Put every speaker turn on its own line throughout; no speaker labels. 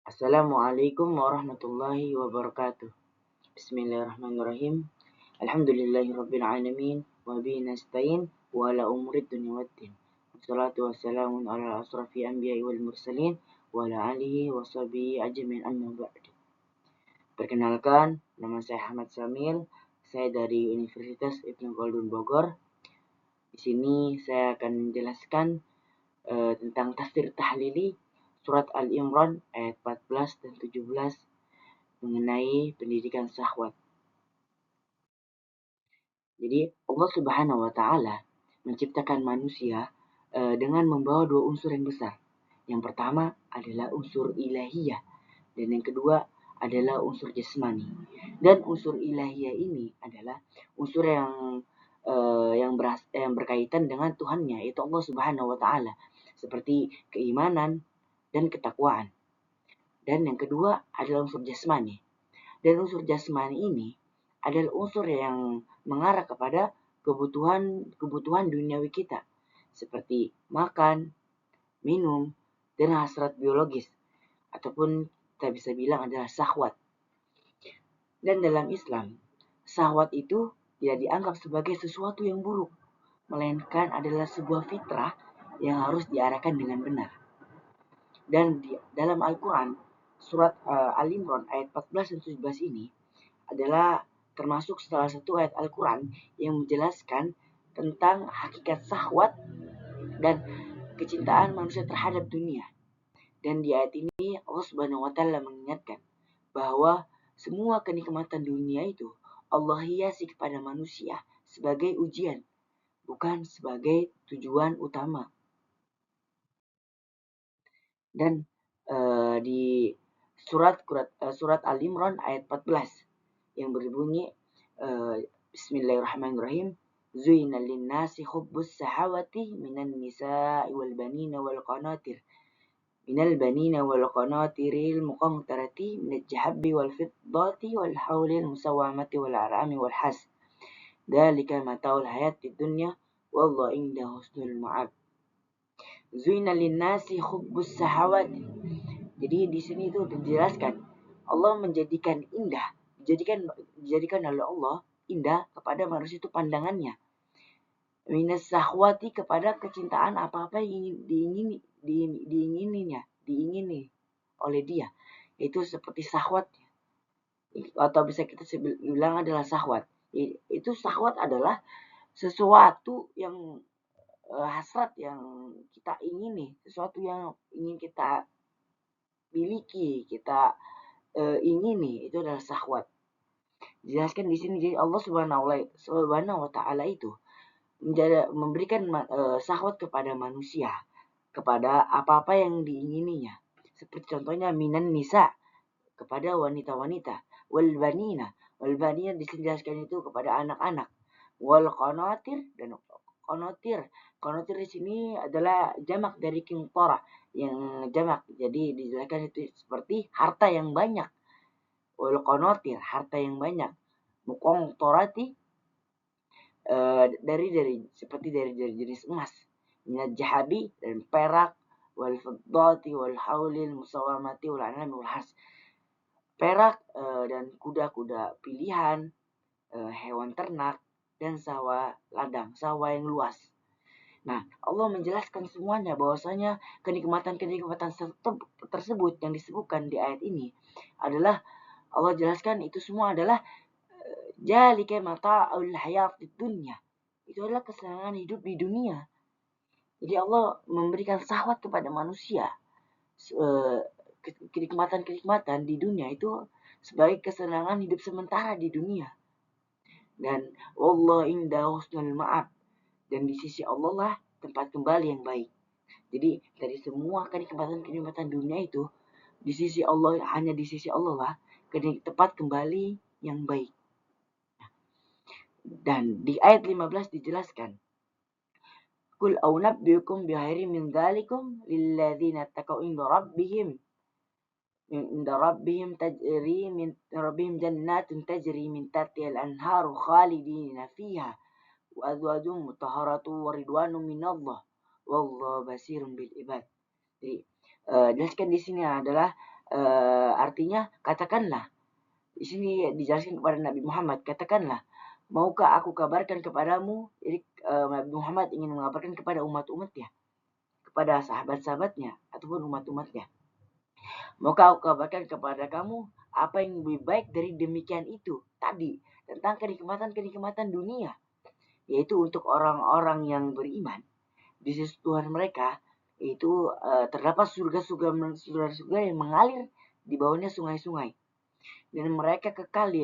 Assalamualaikum warahmatullahi wabarakatuh. Bismillahirrahmanirrahim. Alhamdulillahirabbil alamin wa bihi nasta'in wa ala umuri dunya waddin. Wassalatu wassalamu ala asrafi anbiya'i wal mursalin wa ala alihi wa sahbihi ajmain amma ba'd. Perkenalkan, nama saya Ahmad Samil. Saya dari Universitas Ibnu Khaldun Bogor. Di sini saya akan menjelaskan tentang tafsir tahlili surat Al-Imran ayat 14 dan 17 mengenai pendidikan syahwat. Jadi Allah Subhanahu wa taala menciptakan manusia dengan membawa dua unsur yang besar. Yang pertama adalah unsur ilahiyah dan yang kedua adalah unsur jasmani. Dan unsur ilahiyah ini adalah unsur yang berkaitan dengan Tuhannya, yaitu Allah Subhanahu wa taala, seperti keimanan dan ketakwaan. Dan yang kedua adalah unsur jasmani. Dan unsur jasmani ini adalah unsur yang mengarah kepada kebutuhan duniawi kita, seperti makan, minum, dan hasrat biologis, ataupun kita bisa bilang adalah syahwat. Dan dalam Islam, syahwat itu tidak dianggap sebagai sesuatu yang buruk, melainkan adalah sebuah fitrah yang harus diarahkan dengan benar. Dan dalam Al-Quran, surat Al-Imran ayat 14 dan 17 ini adalah termasuk salah satu ayat Al-Quran yang menjelaskan tentang hakikat syahwat dan kecintaan manusia terhadap dunia. Dan di ayat ini Allah Subhanahu wa taala mengingatkan bahwa semua kenikmatan dunia itu Allah hiasi kepada manusia sebagai ujian, bukan sebagai tujuan utama. Dan di surat Al-Imran ayat 14 yang berbunyi Bismillahirrahmanirrahim. Zuina linnasi hubbus sahawati minan nisa'i wal banina wal qanatir al muqantarati minal jahabbi wal fiddati wal hawlil musawamati wal ar'ami wal has. Dzalika mata'ul hayatid dunya wallahu indahu husnul ma'ab. Zuina linnasi hubbus sahawati. Jadi di sini itu dijelaskan Allah menjadikan oleh Allah indah kepada manusia itu pandangannya. Minas sahwati, kepada kecintaan apa-apa yang diingini oleh dia. Itu seperti sahwat, atau bisa kita bilang adalah sahwat. Itu sahwat adalah sesuatu yang hasrat yang kita ingini, sesuatu yang ingin kita miliki, kita ingini, itu adalah syahwat. Dijelaskan di sini, jadi Allah Subhanahu wa taala itu memberikan syahwat kepada manusia, kepada apa-apa yang diingininya. Seperti contohnya minan nisa, kepada wanita-wanita, wal banina dijelaskan itu kepada anak-anak, wal qanatir, dan qanatir di sini adalah jamak dari qintara, yang jamak, jadi dijelaskan itu seperti harta yang banyak. Wal qanatir, harta yang banyak. Muqantarati, dari seperti dari jenis emas. Minal jahabi, dan perak, wal fiddati wal haulil musawamati wal anami wal has. Perak dan kuda-kuda pilihan, hewan ternak, dan sawah ladang, sawah yang luas. Nah, Allah menjelaskan semuanya bahwasanya kenikmatan-kenikmatan tersebut yang disebutkan di ayat ini adalah Allah jelaskan itu semua adalah jalika mata'ul hayatid dunya. Itu adalah kesenangan hidup di dunia. Jadi Allah memberikan syahwat kepada manusia. Kenikmatan-kenikmatan di dunia itu sebagai kesenangan hidup sementara di dunia. Dan wallahu indahu husnul ma'ab, dan di sisi Allah lah tempat kembali yang baik. Jadi dari semua kenikmatan dunia itu di sisi Allah, hanya di sisi Allah lah tempat kembali yang baik. Dan di ayat 15 dijelaskan, Qul a'unabbiukum bihairin min dzalikum lilladzina taqaw inda rabbihim jannatun tajri min tahtiha al-anharu khalidina fiha wa azwajun mutahharatun wa ridwanun minallah wallahu basirun bil ibad. Jadi jelaskan di sini adalah Artinya katakanlah, di sini dijelaskan kepada Nabi Muhammad, katakanlah, maukah aku kabarkan kepadamu? Jadi Nabi Muhammad ingin mengabarkan kepada umat-umatnya, kepada sahabat-sahabatnya ataupun umat-umatnya. Maukah aku kabarkan kepada kamu apa yang lebih baik dari demikian itu tadi, tentang kenikmatan-kenikmatan dunia, yaitu untuk orang-orang yang beriman di sisi Tuhan mereka, itu terdapat surga-surga yang mengalir di bawahnya sungai-sungai, dan mereka kekal di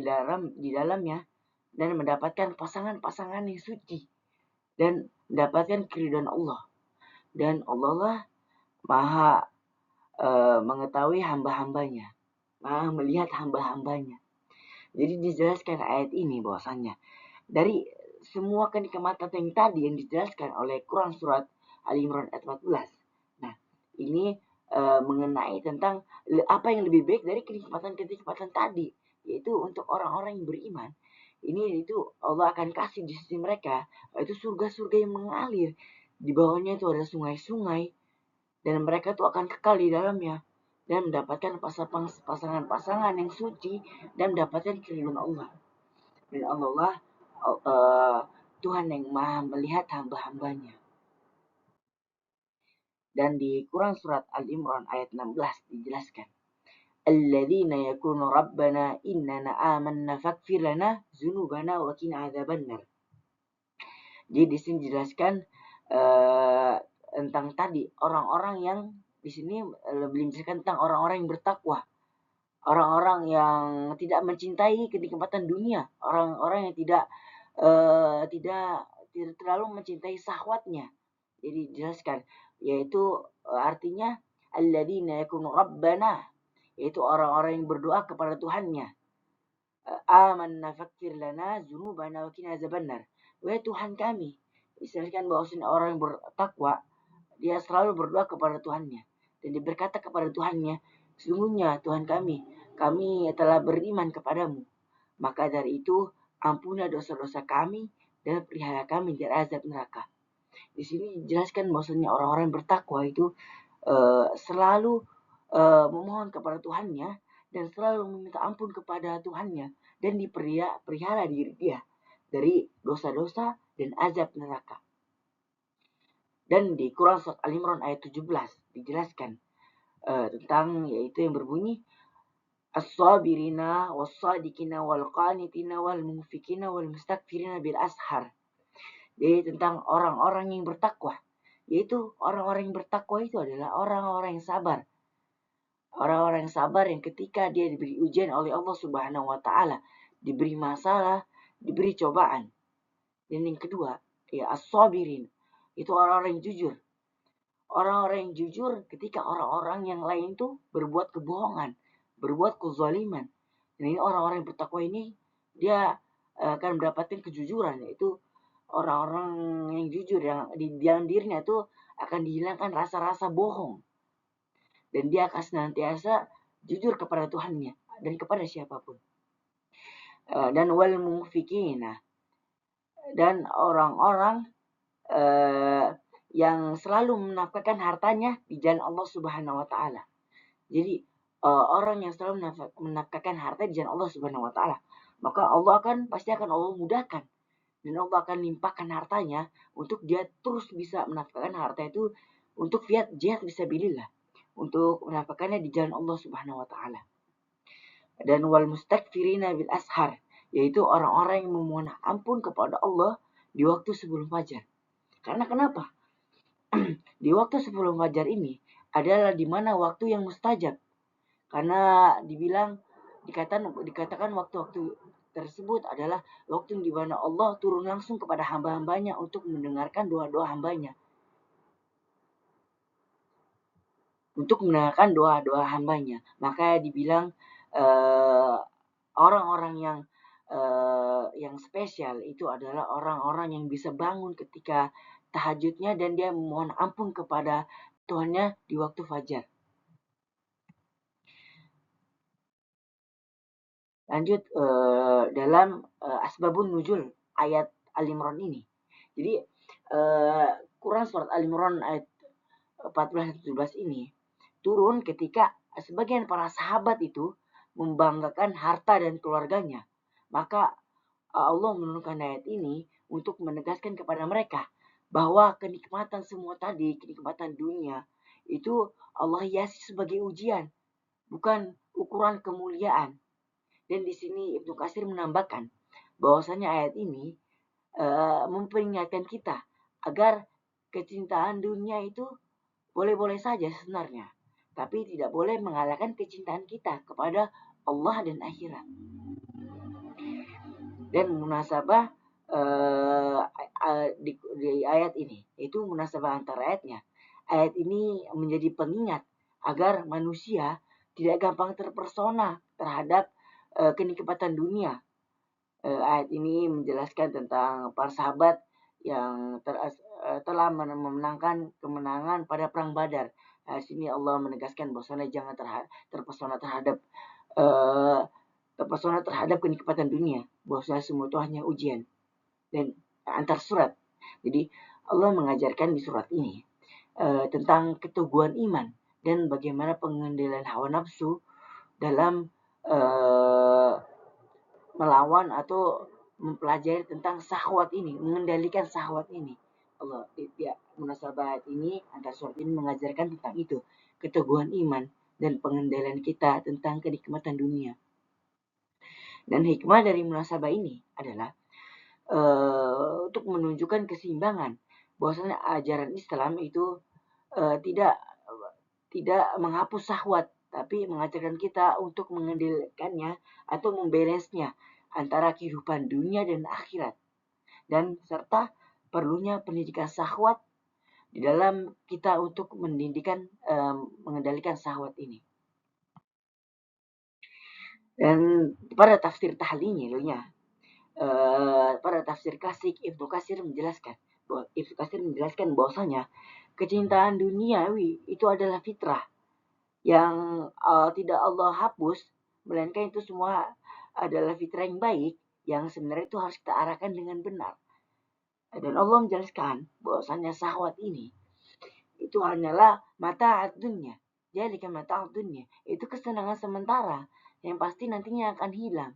dalamnya, dan mendapatkan pasangan-pasangan yang suci, dan mendapatkan keridhaan Allah. Dan Allah lah maha mengetahui hamba-hambanya, maha melihat hamba-hambanya. Jadi dijelaskan ayat ini bahwasannya dari semua kenikmatan yang tadi yang dijelaskan oleh Quran surat Ali Imran ayat 14. Nah, ini mengenai tentang apa yang lebih baik dari kenikmatan-kenikmatan tadi, yaitu untuk orang-orang yang beriman. Ini itu Allah akan kasih di sisi mereka, itu surga-surga yang mengalir. Di bawahnya itu ada sungai-sungai, dan mereka tuh akan kekal di dalamnya, dan mendapatkan pasangan-pasangan yang suci, dan mendapatkan keridhaan Allah. Dan Allah Tuhan yang maha melihat hamba-hambanya. Dan di Quran surat Al-Imran ayat 16 dijelaskan, alladzina yakunu rabbana innana amanna faghfir lana dzunubana wa qina adzabannar. Jadi di sini dijelaskan tentang tadi orang-orang yang di sini lebih menjelaskan tentang orang-orang yang bertakwa, orang-orang yang tidak mencintai kenikmatan dunia, orang-orang yang tidak terlalu mencintai syahwatnya. Jadi dijelaskan, yaitu artinya alladzina yakunu rabbana, yaitu orang-orang yang berdoa kepada Tuhannya. Amanna faghfir lana dzunubana wa qina adzabannar. Wahai Tuhan kami, istilahkan bahwasanya orang yang bertakwa, dia selalu berdoa kepada Tuhannya, dan dia berkata kepada Tuhannya, sesungguhnya Tuhan kami telah beriman kepadamu, maka dari itu ampunilah dosa-dosa kami dan pelihara kami dari azab neraka. Di sini dijelaskan bahwasanya orang-orang yang bertakwa itu selalu memohon kepada Tuhannya, dan selalu meminta ampun kepada Tuhannya, dan dipelihara diri dia dari dosa-dosa dan azab neraka. Dan di Quran surat Al-Imran ayat 17 dijelaskan tentang, yaitu yang berbunyi, as-sabirina was-sadiqina wal-qanitina wal-munfikina wal-mustakfirina bil ashar. Jadi tentang orang-orang yang bertakwa, yaitu orang-orang yang bertakwa itu adalah orang-orang yang sabar. Orang-orang yang sabar yang ketika dia diberi ujian oleh Allah Subhanahu wa taala, diberi masalah, diberi cobaan. Dan yang kedua, ya as-sabirin, itu orang-orang yang jujur. Orang-orang yang jujur ketika orang-orang yang lain tuh berbuat kebohongan, berbuat kezaliman. Dan ini orang-orang yang bertakwa ini, dia akan mendapatkan kejujuran, yaitu orang-orang yang jujur, yang di dalam dirinya itu akan dihilangkan rasa-rasa bohong. Dan dia akan senantiasa jujur kepada Tuhannya dan kepada siapapun. Dan wal mufikina, dan orang-orang yang selalu menafkahkan hartanya di jalan Allah Subhanahu wa taala. Jadi orang yang selalu menafkahkan harta di jalan Allah Subhanahu wa taala, maka Allah pasti akan Allah mudahkan, dan Allah akan limpahkan hartanya untuk dia terus bisa menafkahkan harta itu untuk jihad fisabilillah, untuk menafkahkannya di jalan Allah Subhanahu wa taala. Dan wal mustakfirina bil ashar, yaitu orang-orang yang memohon ampun kepada Allah di waktu sebelum fajar. Karena kenapa? Di waktu sebelum fajar ini adalah di mana waktu yang mustajab. Karena dikatakan waktu-waktu tersebut adalah waktu di mana Allah turun langsung kepada hamba-hambanya untuk mendengarkan doa-doa hambanya. Maka dibilang orang-orang yang spesial itu adalah orang-orang yang bisa bangun ketika tahajudnya, dan dia memohon ampun kepada Tuhannya di waktu fajar. Lanjut dalam asbabun nuzul ayat Al-Imran ini. Jadi Quran surat Al-Imran ayat 14-17 ini turun ketika sebagian para sahabat itu membanggakan harta dan keluarganya. Maka Allah menurunkan ayat ini untuk menegaskan kepada mereka bahwa kenikmatan semua tadi, kenikmatan dunia, itu Allah hiasi sebagai ujian, bukan ukuran kemuliaan. Dan di sini Ibnu Katsir menambahkan bahwasanya ayat ini memperingatkan kita agar kecintaan dunia itu boleh-boleh saja sebenarnya, tapi tidak boleh mengalahkan kecintaan kita kepada Allah dan akhirat. Dan munasabah di ayat ini, itu munasabah antara ayatnya. Ayat ini menjadi pengingat agar manusia tidak gampang terpersona terhadap kenikmatan dunia. Ayat ini menjelaskan tentang para sahabat yang telah memenangkan kemenangan pada perang Badar. Di sini Allah menegaskan bahwasanya jangan terpesona uh, terpesona terhadap kenikmatan dunia, bahwasanya semua itu hanya ujian dan antar surat. Jadi Allah mengajarkan di surat ini tentang keteguhan iman dan bagaimana pengendalian hawa nafsu dalam melawan atau mempelajari tentang syahwat ini, mengendalikan syahwat ini. Allah ya, munasabat ini antara surat ini mengajarkan tentang itu, keteguhan iman dan pengendalian kita tentang kenikmatan dunia. Dan hikmah dari munasabah ini adalah untuk menunjukkan keseimbangan bahwasanya ajaran Islam itu tidak menghapus syahwat, tapi mengajarkan kita untuk mengendalikannya atau membalance-nya antara kehidupan dunia dan akhirat, dan serta perlunya pendidikan syahwat di dalam kita untuk mengendalikan syahwat ini. Dan pada tafsir tahlinya, pada tafsir klasik Ibnu Katsir menjelaskan bahwasanya kecintaan duniawi itu adalah fitrah yang tidak Allah hapus, melainkan itu semua adalah fitrah yang baik yang sebenarnya itu harus kita arahkan dengan benar. Dan Allah menjelaskan bahwasanya syahwat ini itu hanyalah mata dunia. Jadi kan mata dunia itu kesenangan sementara yang pasti nantinya akan hilang.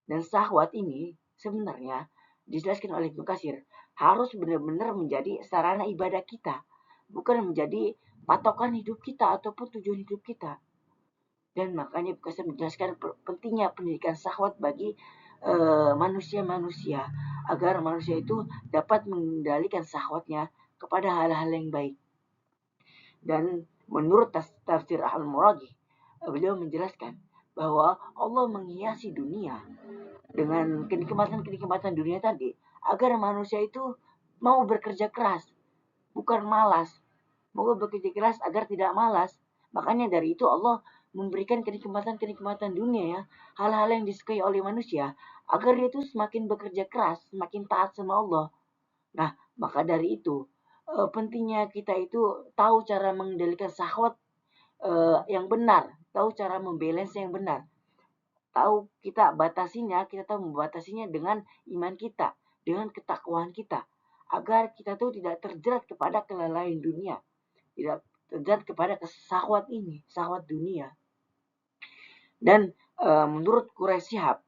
Dan syahwat ini sebenarnya dijelaskan oleh Ibnu Katsir harus benar-benar menjadi sarana ibadah kita, bukan menjadi patokan hidup kita ataupun tujuan hidup kita. Dan makanya Ibnu Katsir menjelaskan pentingnya pendidikan syahwat bagi manusia-manusia agar manusia itu dapat mengendalikan syahwatnya kepada hal-hal yang baik. Dan menurut tafsir Al-Muraghi, beliau menjelaskan bahwa Allah menghiasi dunia dengan kenikmatan-kenikmatan dunia tadi agar manusia itu mau bekerja keras, bukan malas. Mau bekerja keras agar tidak malas. Makanya dari itu Allah memberikan kenikmatan-kenikmatan dunia ya, hal-hal yang disukai oleh manusia agar dia itu semakin bekerja keras, semakin taat sama Allah. Nah, maka dari itu pentingnya kita itu tahu cara mengendalikan syahwat yang benar, tahu cara membalance yang benar, tahu kita batasinya, kita tahu membatasinya dengan iman kita, dengan ketakwaan kita, agar kita tuh tidak terjerat kepada kelalaian dunia, tidak terjerat kepada syahwat ini, syahwat dunia. Dan menurut Quraisy Shihab,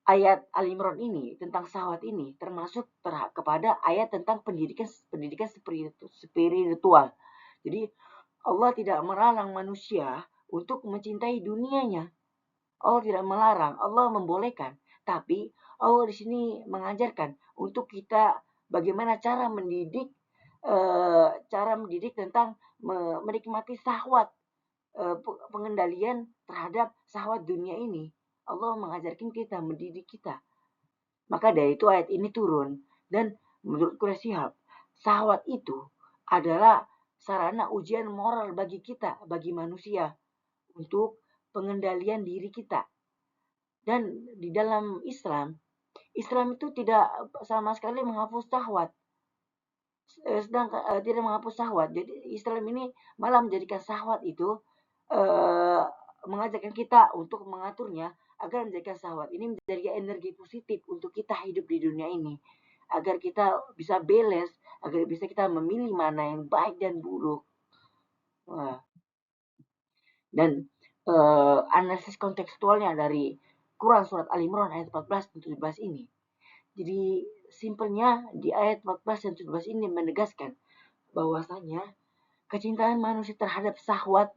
ayat Al-Imran ini tentang syahwat ini termasuk kepada ayat tentang pendidikan spiritual. Jadi Allah tidak melarang manusia untuk mencintai dunianya. Allah tidak melarang, Allah membolehkan. Tapi Allah di sini mengajarkan untuk kita bagaimana cara mendidik tentang menikmati syahwat, pengendalian terhadap syahwat dunia ini. Allah mengajarkan kita, mendidik kita. Maka dari itu ayat ini turun. Dan menurut Quraisy Shihab, syahwat itu adalah sarana ujian moral bagi kita, bagi manusia, untuk pengendalian diri kita. Dan di dalam Islam itu tidak sama sekali menghapus syahwat. Sedangkan tidak menghapus syahwat. Jadi Islam ini malah menjadikan syahwat itu mengajarkan kita untuk mengaturnya agar menjadikan syahwat ini menjadi energi positif untuk kita hidup di dunia ini. Agar kita bisa balance, agar bisa kita memilih mana yang baik dan buruk. Wah. Dan analisis kontekstualnya dari Quran surat Al-Imran ayat 14 dan 17 ini. Jadi simpelnya di ayat 14 dan 17 ini menegaskan bahwasanya kecintaan manusia terhadap syahwat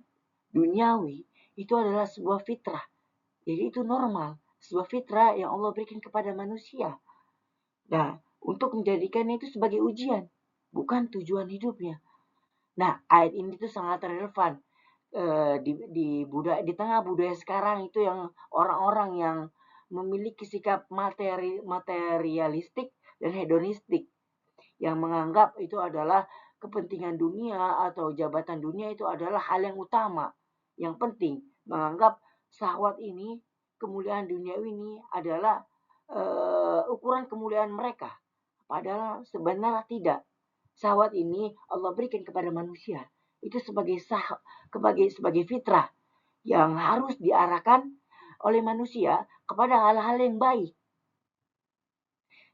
duniawi itu adalah sebuah fitrah. Jadi itu normal, sebuah fitrah yang Allah berikan kepada manusia. Nah, untuk menjadikannya itu sebagai ujian, bukan tujuan hidupnya. Nah, ayat ini tuh sangat relevan di tengah budaya sekarang itu yang orang-orang yang memiliki sikap materialistik dan hedonistik yang menganggap itu adalah kepentingan dunia atau jabatan dunia itu adalah hal yang utama, yang penting, menganggap syahwat ini, kemuliaan dunia ini adalah ukuran kemuliaan mereka. Padahal sebenarnya tidak. Syahwat ini Allah berikan kepada manusia itu sebagai fitrah yang harus diarahkan oleh manusia kepada hal-hal yang baik.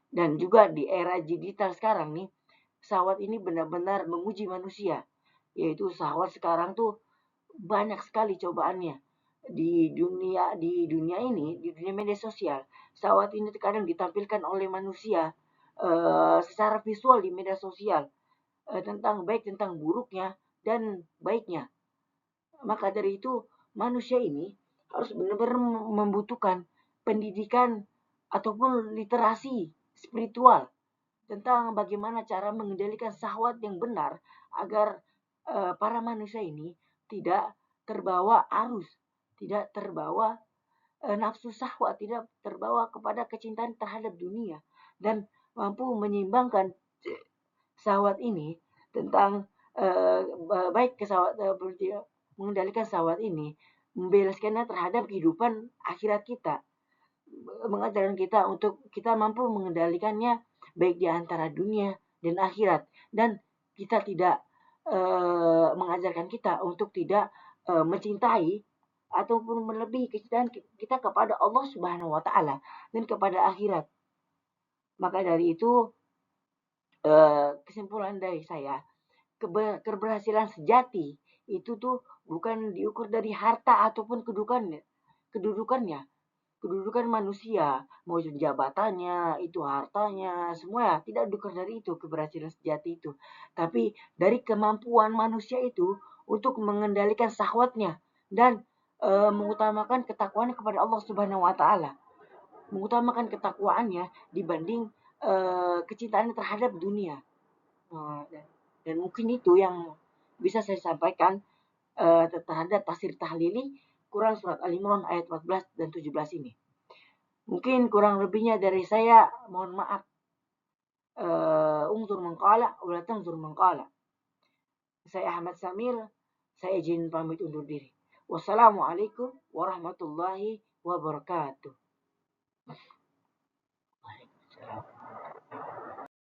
Dan juga di era digital sekarang nih, syahwat ini benar-benar menguji manusia. Yaitu syahwat sekarang tuh banyak sekali cobaannya. Di dunia ini, di dunia media sosial, syahwat ini terkadang ditampilkan oleh manusia secara visual di media sosial tentang buruknya dan baiknya. Maka dari itu manusia ini harus benar-benar membutuhkan pendidikan ataupun literasi spiritual tentang bagaimana cara mengendalikan syahwat yang benar agar para manusia ini tidak terbawa arus, tidak terbawa nafsu syahwat, tidak terbawa kepada kecintaan terhadap dunia dan mampu menyeimbangkan syahwat ini tentang baik mengendalikan syahwat ini membereskannya terhadap kehidupan akhirat kita, mengajarkan kita untuk kita mampu mengendalikannya baik di antara dunia dan akhirat, dan kita tidak mengajarkan kita untuk tidak mencintai ataupun melebihi kecintaan kita kepada Allah Subhanahu wa taala dan kepada akhirat. Maka dari itu kesimpulan dari saya, keberhasilan sejati itu tuh bukan diukur dari harta ataupun kedudukannya, kedudukan manusia, mau itu jabatannya, itu hartanya, semua ya, tidak diukur dari itu keberhasilan sejati itu, tapi dari kemampuan manusia itu untuk mengendalikan syahwatnya dan mengutamakan ketakwaan kepada Allah Subhanahu wa taala, mengutamakan ketakwaannya dibanding kecintaannya terhadap dunia. Dan mungkin itu yang bisa saya sampaikan terhadap tafsir tahlili Quran surat Al-Imran ayat 14 dan 17 ini. Mungkin kurang lebihnya dari saya, mohon maaf. Unzur mengqala wala tanzur mengqala. Saya Ahmad Samir, saya izin pamit undur diri. Wassalamualaikum warahmatullahi wabarakatuh. Waalaikumsalam.